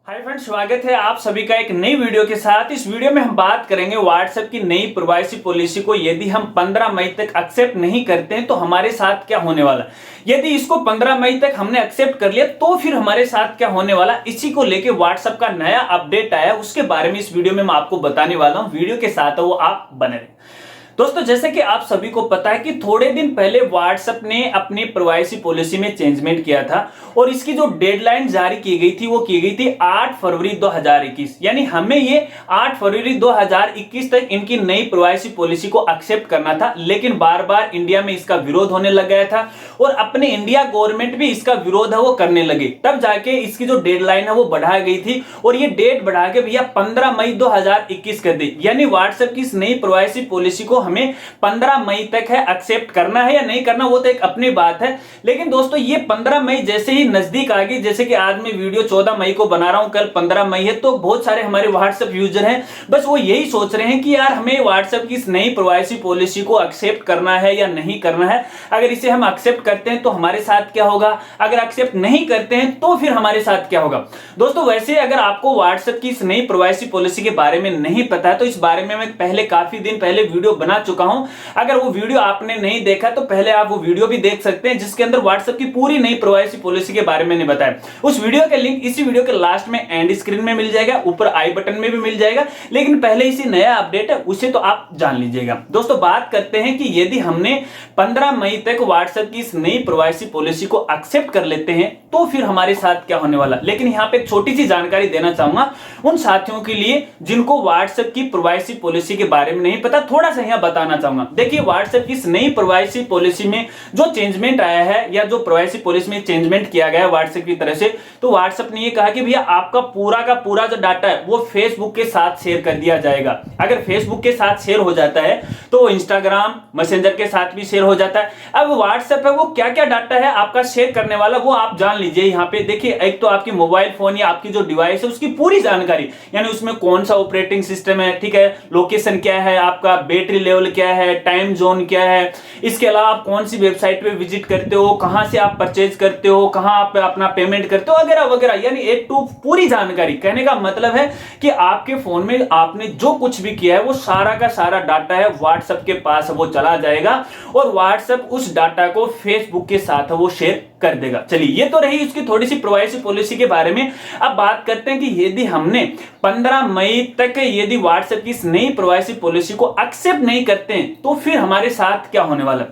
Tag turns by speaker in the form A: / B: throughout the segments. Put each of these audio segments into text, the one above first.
A: Hi friends, स्वागत है आप सभी का एक नई वीडियो के साथ। इस वीडियो में हम बात करेंगे व्हाट्सएप की नई प्राइवेसी पॉलिसी को यदि हम 15 मई तक एक्सेप्ट नहीं करते हैं तो हमारे साथ क्या होने वाला। यदि इसको 15 मई तक हमने एक्सेप्ट कर लिया तो फिर हमारे साथ क्या होने वाला, इसी को लेके व्हाट्सएप का नया अपडेट आया, उसके बारे में इस वीडियो में मैं आपको बताने वाला हूं। वीडियो के साथ वो आप बने रहे। दोस्तों, जैसे कि आप सभी को पता है कि थोड़े दिन पहले व्हाट्सएप ने अपनी प्राइवेसी पॉलिसी में चेंजमेंट किया था और इसकी जो डेडलाइन जारी की गई थी वो की गई थी 8 फरवरी 2021। यानी हमें ये 8 फरवरी 2021 तक इनकी नई प्राइवेसी पॉलिसी को एक्सेप्ट करना था, लेकिन बार बार इंडिया में इसका विरोध होने लग गया था और अपने इंडिया गवर्नमेंट भी इसका विरोध है वो करने लगे। तब जाके इसकी जो डेडलाइन है वो बढ़ाई गई थी और ये डेट बढ़ा के भैया 15 मई 2021 कर दी। यानी व्हाट्सएप की इस नई प्राइवेसी पॉलिसी को हमें 15 मई तक है एक्सेप्ट करना है या नहीं करना, वो तो एक अपनी बात है। लेकिन दोस्तों, ये 15 मई जैसे ही नजदीक आ गई, जैसे कि आज मैं वीडियो 14 मई को बना रहा हूं, कल 15 मई है, तो बहुत सारे हमारे व्हाट्सएप यूजर हैं, बस वो यही सोच रहे हैं कि यार हमें व्हाट्सएप की इस नई प्राइवेसी पॉलिसी को एक्सेप्ट करना है या नहीं करना है। अगर इसे हम एक्सेप्ट करते हैं तो हमारे साथ क्या होगा, अगर एक्सेप्ट नहीं करते हैं तो फिर हमारे साथ क्या होगा। दोस्तों, वैसे अगर आपको व्हाट्सएप की इस नई प्राइवेसी पॉलिसी के बारे में नहीं पता है तो इस बारे में मैं पहले काफी दिन पहले वीडियो बना चुका हूं। अगर वो वीडियो आपने नहीं देखा तो पहले आप वो वीडियो भी देख सकते हैं, जिसके अंदर व्हाट्सएप की पूरी नई प्राइवेसी पॉलिसी के बारे में मैंने बताया। उस वीडियो का लिंक इसी वीडियो के लास्ट में एंड स्क्रीन में मिल जाएगा, ऊपर आई बटन में भी मिल जाएगा। लेकिन पहले इसी नया अपडेट है उसे तो आप जान लीजिएगा। दोस्तों, बात करते हैं कि यदि हमने 15 मई तक व्हाट्सएप की इस नई प्राइवेसी पॉलिसी को एक्सेप्ट कर लेते हैं तो फिर हमारे साथ क्या होने वाला। लेकिन यहां पे एक छोटी सी जानकारी देना चाहूंगा उन साथियों के लिए जिनको व्हाट्सएप की प्राइवेसी पॉलिसी के बारे में नहीं पता, थोड़ा सा यहां बताना चाहूंगा। देखिए, व्हाट्सएप की इस नई प्राइवेसी पॉलिसी में जो चेंजमेंट आया है या जो प्राइवेसी पॉलिसी में चेंजमेंट किया गया है व्हाट्सएप की तरफ से, तो व्हाट्सएप ने ये कहा कि भैया आपका पूरा का पूरा जो डाटा है वो फेसबुक के साथ शेयर कर दिया जाएगा। अगर फेसबुक के साथ शेयर हो जाता है तो इंस्टाग्राम मैसेंजर के साथ भी शेयर हो जाता है। अब व्हाट्सएप है वो क्या क्या डाटा है आपका शेयर करने वाला वो आप जान लीजिए। यहाँ पे देखिए, एक तो आपकी मोबाइल फोन या आपकी जो डिवाइस है उसकी पूरी जानकारी, यानी उसमें कौन सा ऑपरेटिंग सिस्टम है, ठीक है, लोकेशन क्या है, आपका बैटरी लेवल क्या है, टाइम जोन क्या है, इसके अलावा आप कौन सी वेबसाइट पे विजिट करते हो, कहां से आप परचेज करते हो, कहां आप अपना पेमेंट करते हो, वगैरह वगैरह। यानी एक टू पूरी जानकारी। कहने का मतलब है कि आपके फोन में आपने जो कुछ भी किया है वो सारा का सारा डाटा है व्हाट्सएप के पास वो चला जाएगा और व्हाट्सएप उस डाटा को फेसबुक के साथ वो शेयर कर देगा। चलिए, ये तो रही उसकी थोड़ी सी प्राइवेसी पॉलिसी के बारे में। अब बात करते हैं कि यदि हमने 15 मई तक यदि व्हाट्सएप की इस नई प्राइवेसी पॉलिसी को एक्सेप्ट नहीं करते हैं तो फिर हमारे साथ क्या होने वाला।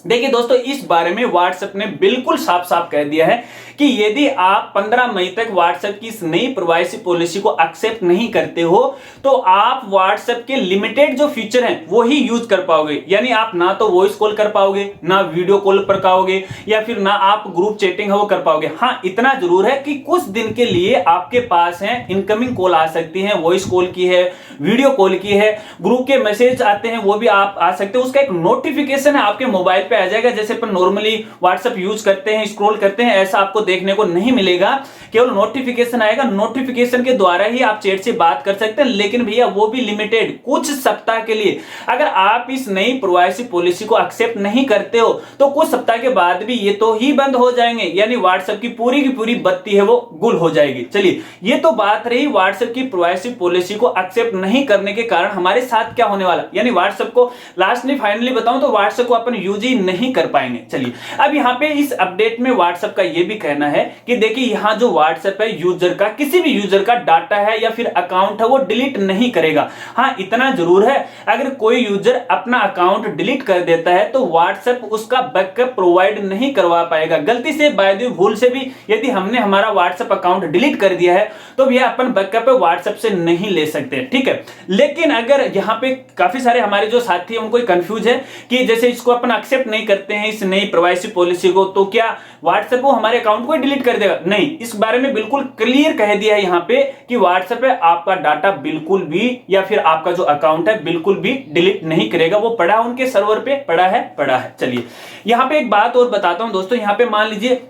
A: देखिए दोस्तों, इस बारे में व्हाट्सएप ने बिल्कुल साफ साफ कह दिया है कि यदि आप 15 मई तक व्हाट्सएप की इस नई प्राइवेसी पॉलिसी को एक्सेप्ट नहीं करते हो तो आप व्हाट्सएप के लिमिटेड जो फीचर हैं वो ही यूज कर पाओगे। यानी आप ना तो वॉइस कॉल कर पाओगे, ना वीडियो कॉल कर पाओगे, या फिर ना आप ग्रुप चैटिंग है वो कर पाओगे। हाँ, इतना जरूर है कि कुछ दिन के लिए आपके पास है इनकमिंग कॉल आ सकती है, वॉइस कॉल की है, वीडियो कॉल की है, ग्रुप के मैसेज आते हैं वो भी आप आ सकते हो। उसका एक नोटिफिकेशन है आपके मोबाइल पे आ जाएगा। जैसे अपन नॉर्मली व्हाट्सएप यूज करते हैं, स्क्रॉल करते हैं, ऐसा आपको देखने को नहीं मिलेगा। केवल नोटिफिकेशन आएगा, नोटिफिकेशन के द्वारा ही आप चैट से बात कर सकते हैं। लेकिन भैया वो भी लिमिटेड, कुछ सप्ताह के लिए। अगर आप इस नई प्राइवेसी पॉलिसी को एक्सेप्ट नहीं करते हो तो कुछ सप्ताह के बाद भी ये तो ही बंद हो जाएंगे, यानी व्हाट्सएप की पूरी बत्ती है वो गुल हो जाएगी। चलिए, ये तो बात रही व्हाट्सएप की प्राइवेसी पॉलिसी को एक्सेप्ट नहीं करने के कारण हमारे साथ क्या होने वाला। यानी व्हाट्सएप को लास्टली फाइनली बताऊं तो व्हाट्सएप को अपन यूज ही नहीं कर पाएंगे। चलिए, अब यहां पे इस अपडेट में व्हाट्सएप का यह भी कहना है कि देखिए, यहां जो व्हाट्सएप है यूजर का, किसी भी यूजर का डाटा है या फिर अकाउंट है वो डिलीट नहीं करेगा। हाँ, इतना जरूर है, अगर कोई यूजर अपना अकाउंट डिलीट कर देता है तो व्हाट्सएप उसका बैकअप प्रोवाइड नहीं करवा पाएगा। गलती से बाय द भूल से भी यदि हमने हमारा व्हाट्सएप अकाउंट डिलीट कर दिया है तो भैया अपन बैकअप व्हाट्सएप से नहीं ले सकते, ठीक है। लेकिन अगर यहाँ पे काफी सारे हमारे जो साथी हैं उनको कंफ्यूज है कि जैसे इसको अपन एक्सेप्ट नहीं करते हैं इस नई प्राइवेसी पॉलिसी को, तो क्या व्हाट्सएप वो हमारे अकाउंट को डिलीट कर देगा? नहीं, इस बारे में बिल्कुल क्लियर कह दिया है यहाँ पे कि व्हाट्सएप है आपका डाटा बिल्कुल भी या फिर आपका जो अकाउंट है बिल्कुल भी डिलीट नहीं करेगा। वो पड़ा उनके सर्वर पे पड़ा है। चलिए, यहाँ पे एक बात और बताता हूं दोस्तों। यहाँ पे मान लीजिए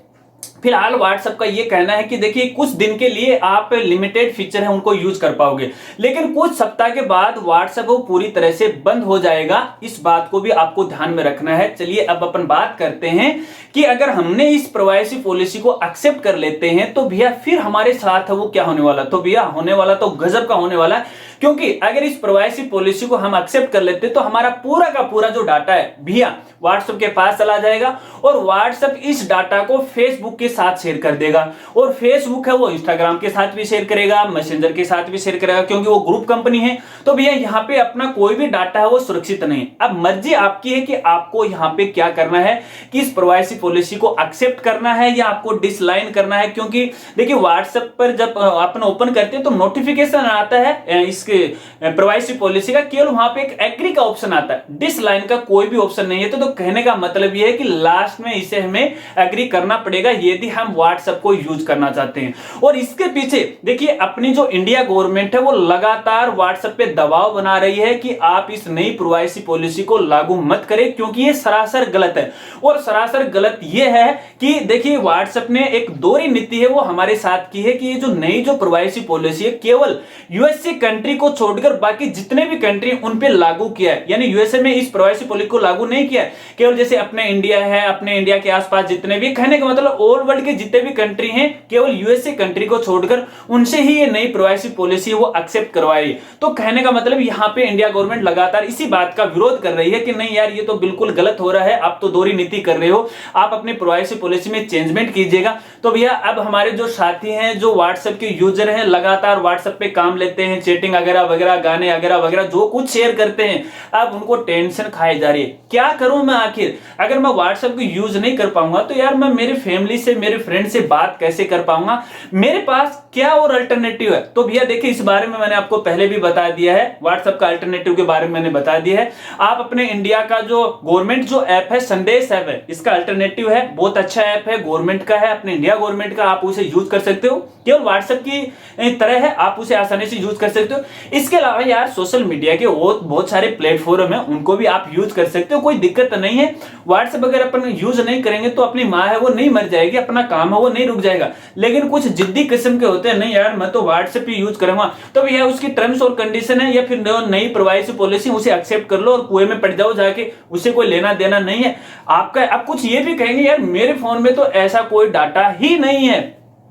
A: फिलहाल व्हाट्सएप का ये कहना है कि देखिए कुछ दिन के लिए आप लिमिटेड फीचर है उनको यूज कर पाओगे, लेकिन कुछ सप्ताह के बाद व्हाट्सएप वो पूरी तरह से बंद हो जाएगा। इस बात को भी आपको ध्यान में रखना है। चलिए अब अपन बात करते हैं कि अगर हमने इस प्राइवेसी पॉलिसी को एक्सेप्ट कर लेते हैं तो भैया फिर हमारे साथ वो क्या होने वाला, तो भैया होने वाला तो गजब का होने वाला है। क्योंकि अगर इस प्राइवेसी पॉलिसी को हम एक्सेप्ट कर लेते तो हमारा पूरा का पूरा जो डाटा है भैया व्हाट्सएप के पास चला जाएगा और व्हाट्सएप इस डाटा को फेसबुक के साथ शेयर कर देगा, और फेसबुक है वो इंस्टाग्राम के साथ भी शेयर करेगा, मैसेंजर के साथ भी शेयर करेगा, क्योंकि वो ग्रुप कंपनी है। तो भैया यहाँ पे अपना कोई भी डाटा है वो सुरक्षित नहीं। अब मर्जी आपकी है कि आपको यहाँ पे क्या करना है, कि इस प्राइवेसी पॉलिसी को एक्सेप्ट करना है या आपको डिसलाइन करना है। क्योंकि देखिए व्हाट्सएप पर जब अपन ओपन करते हैं तो नोटिफिकेशन आता है इसके प्राइवेसी पॉलिसी का, केवल वहां पे एक एग्री का ऑप्शन आता है, डिसलाइन का कोई भी ऑप्शन नहीं है। तो कहने का मतलब यह है कि लास्ट में इसे हमें एग्री करना पड़ेगा यदि हम व्हाट्सएप को यूज करना चाहते हैं। और इसके पीछे देखिए अपनी जो इंडिया गवर्नमेंट है वो लगातार व्हाट्सएप पे दबाव बना रही है कि आप इस नई प्राइवेसी पॉलिसी को लागू मत करें, क्योंकि ये सरासर गलत है। और सरासर गलत ये है कि देखिए व्हाट्सएप ने एक दोहरी नीति है वो हमारे साथ की है कि ये जो नई जो प्राइवेसी पॉलिसी है केवल यूएसए कंट्री को छोड़कर बाकी जितने भी कंट्री उन पे लागू किया है। यानी यूएसए में इस प्राइवेसी पॉलिसी को लागू नहीं किया है, केवल जैसे अपने इंडिया है, अपने इंडिया के आसपास जितने भी, कहने का मतलब ऑल वर्ल्ड के जितने भी कंट्री हैं केवल यूएसए कंट्री को छोड़कर उनसे ही ये नई प्राइवेसी पॉलिसी वो एक्सेप्ट करवाई। तो कहने का मतलब यहाँ पे इंडिया गवर्नमेंट लगातार इसी बात का विरोध कर रही है कि नहीं यार ये तो बिल्कुल गलत हो रहा है, आप तो दोहरी नीति कर रहे हो, आप अपनी प्राइवेसी पॉलिसी में चेंजमेंट कीजिएगा। तो भैया अब हमारे जो साथी हैं जो व्हाट्सएप के यूजर हैं लगातार व्हाट्सएप पे काम लेते हैं, चैटिंग वगैरह वगैरह, गाने वगैरह वगैरह जो कुछ शेयर करते हैं, अब उनको टेंशन खाई जा रही है। क्या करूं मैं आखिर, अगर मैं व्हाट्सएप को यूज नहीं कर पाऊंगा तो यार मैं मेरी फैमिली से, मेरे फ्रेंड से बात कैसे कर पाऊंगा, मेरे पास क्या और अल्टरनेटिव है। तो भैया देखिए इस बारे में मैंने आपको पहले भी बता दिया है, व्हाट्सएप का अल्टरनेटिव के बारे में मैंने बता दिया है। आप अपने इंडिया का जो गवर्नमेंट जो ऐप है संदेश ऐप है, इसका अल्टरनेटिव है, बहुत अच्छा ऐप है, गवर्नमेंट का है, अपने इंडिया गवर्नमेंट का, आप उसे यूज कर सकते हो, केवल व्हाट्सएप की तरह है, आप उसे आसानी से यूज कर सकते हो। इसके अलावा यार सोशल मीडिया के बहुत सारे प्लेटफॉर्म है, उनको भी आप यूज कर सकते हो, कोई दिक्कत नहीं है। व्हाट्सएप अगर अपन यूज नहीं करेंगे तो अपनी माँ है वो नहीं मर जाएगी, अपना काम है वो नहीं रुक जाएगा। लेकिन कुछ जिद्दी किस्म के होते हैं, नहीं यार मैं तो व्हाट्सएप ही यूज करूंगा, तो भैया उसकी टर्म्स और कंडीशन है या फिर नई प्राइवेसी पॉलिसी उसे एक्सेप्ट कर लो और कुएं में पड़ जाओ जाके, उसे कोई लेना देना नहीं है आपका। अब कुछ ये भी कहेंगे यार मेरे फोन में तो ऐसा कोई डाटा ही नहीं है,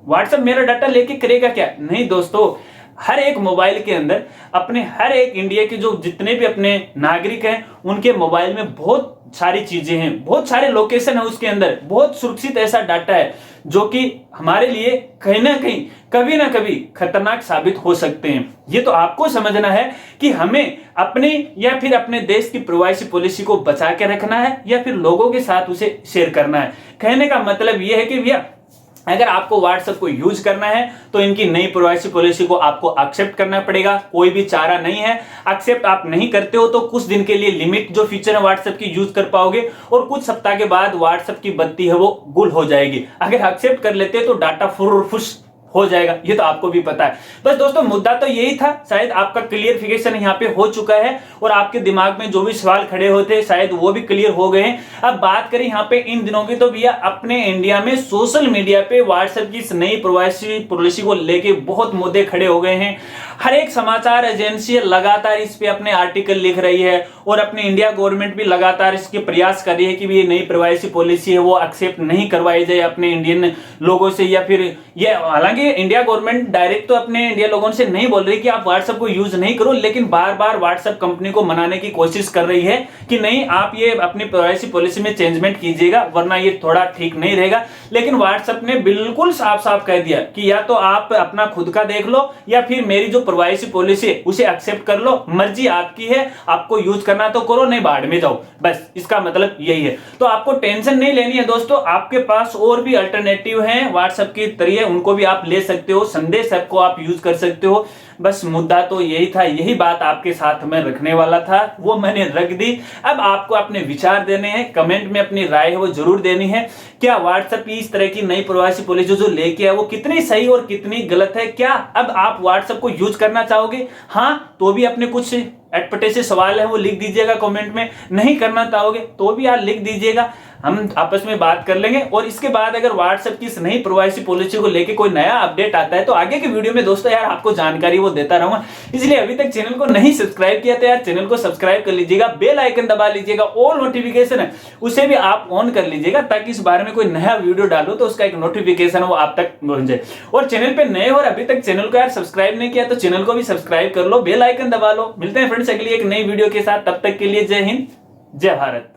A: व्हाट्सएप मेरा डाटा लेके करेगा क्या। नहीं दोस्तों, हर एक मोबाइल के अंदर अपने हर एक इंडिया के जो जितने भी अपने नागरिक हैं उनके मोबाइल में बहुत सारी चीजें हैं, बहुत सारे लोकेशन है, उसके अंदर बहुत सुरक्षित ऐसा डाटा है जो कि हमारे लिए कहीं ना कहीं कभी ना कभी खतरनाक साबित हो सकते हैं। ये तो आपको समझना है कि हमें अपने या फिर अपने देश की प्राइवेसी पॉलिसी को बचा के रखना है या फिर लोगों के साथ उसे शेयर करना है। कहने का मतलब यह है कि भैया अगर आपको व्हाट्सएप को यूज करना है तो इनकी नई प्राइवेसी पॉलिसी को आपको एक्सेप्ट करना पड़ेगा, कोई भी चारा नहीं है। एक्सेप्ट आप नहीं करते हो तो कुछ दिन के लिए लिमिट जो फीचर है व्हाट्सएप की यूज कर पाओगे और कुछ सप्ताह के बाद व्हाट्सएप की बत्ती है वो गुल हो जाएगी। अगर एक्सेप्ट कर लेते हैं तो डाटा फुर्र हो जाएगा, ये तो आपको भी पता है। बस दोस्तों मुद्दा तो यही था, शायद आपका क्लियरिफिकेशन यहाँ पे हो चुका है और आपके दिमाग में जो भी सवाल खड़े होते शायद वो भी क्लियर हो गए हैं। अब बात करें यहाँ पे इन दिनों की, तो भैया अपने इंडिया में सोशल मीडिया पे व्हाट्सएप की इस नई प्राइवेसी पॉलिसी को लेके बहुत मुद्दे खड़े हो गए हैं। हर एक समाचार एजेंसी लगातार इस पे अपने आर्टिकल लिख रही है और अपनी इंडिया गवर्नमेंट भी लगातार इसके प्रयास कर रही है कि ये नई प्राइवेसी पॉलिसी है वो एक्सेप्ट नहीं करवाई जाए अपने इंडियन लोगों से, या फिर ये हालांकि इंडिया गवर्नमेंट डायरेक्ट तो अपने इंडिया लोगों से नहीं बोल रही कि आप व्हाट्सएप को यूज नहीं करो, लेकिन बार बार व्हाट्सएप कंपनी को मनाने की कोशिश कर रही है कि नहीं आप ये अपनी प्राइवेसी पॉलिसी में चेंजमेंट कीजिएगा वरना ये थोड़ा ठीक नहीं रहेगा। लेकिन व्हाट्सएप ने बिल्कुल साफ साफ कह दिया कि या तो आप अपना खुद का देख लो या फिर मेरी जो प्राइवेसी पॉलिसी है उसे एक्सेप्ट कर लो, मर्जी आपकी है, आपको यूज करना तो करो नहीं बाढ़ में जाओ। बस इसका मतलब यही है। तो आपको टेंशन नहीं लेनी है दोस्तों, आपके पास और भी अल्टरनेटिव हैं व्हाट्सएप के जरिए, उनको भी आप ले सकते हो, संदेश ऐप को आप यूज कर सकते हो। बस मुद्दा तो यही था, यही बात आपके साथ में रखने वाला था, वो मैंने रख दी। अब आपको अपने विचार देने हैं, कमेंट में अपनी राय है वो जरूर देनी है। क्या व्हाट्सएप की इस तरह की नई प्राइवेसी पॉलिसी जो लेके है वो कितनी सही और कितनी गलत है? क्या अब आप व्हाट्सएप को यूज करना चाहोगे? हाँ तो भी अपने कुछ अटपटे से सवाल है वो लिख दीजिएगा कमेंट में। नहीं करना चाहोगे तो भी यार लिख दीजिएगा। हम आपस में बात कर लेंगे। और इसके बाद अगर व्हाट्सएप की इस नई प्राइवेसी पॉलिसी को लेके कोई नया अपडेट आता है तो आगे की वीडियो में दोस्तों यार आपको जानकारी वो देता रहूंगा। इसलिए अभी तक चैनल को नहीं सब्सक्राइब किया तो यार चैनल को सब्सक्राइब कर लीजिएगा, बेल आइकन दबा लीजिएगा, ऑल नोटिफिकेशन है उसे भी आप ऑन कर लीजिएगा, ताकि इस बारे में कोई नया वीडियो डालो तो उसका एक नोटिफिकेशन वो आप तक पहुंच जाए। और चैनल पे नए हो और अभी तक चैनल को यार सब्सक्राइब नहीं किया तो चैनल को भी सब्सक्राइब कर लो, बेल आइकन दबा लो। मिलते हैं फ्रेंड्स अगली एक नई वीडियो के साथ, तब तक के लिए जय हिंद, जय भारत।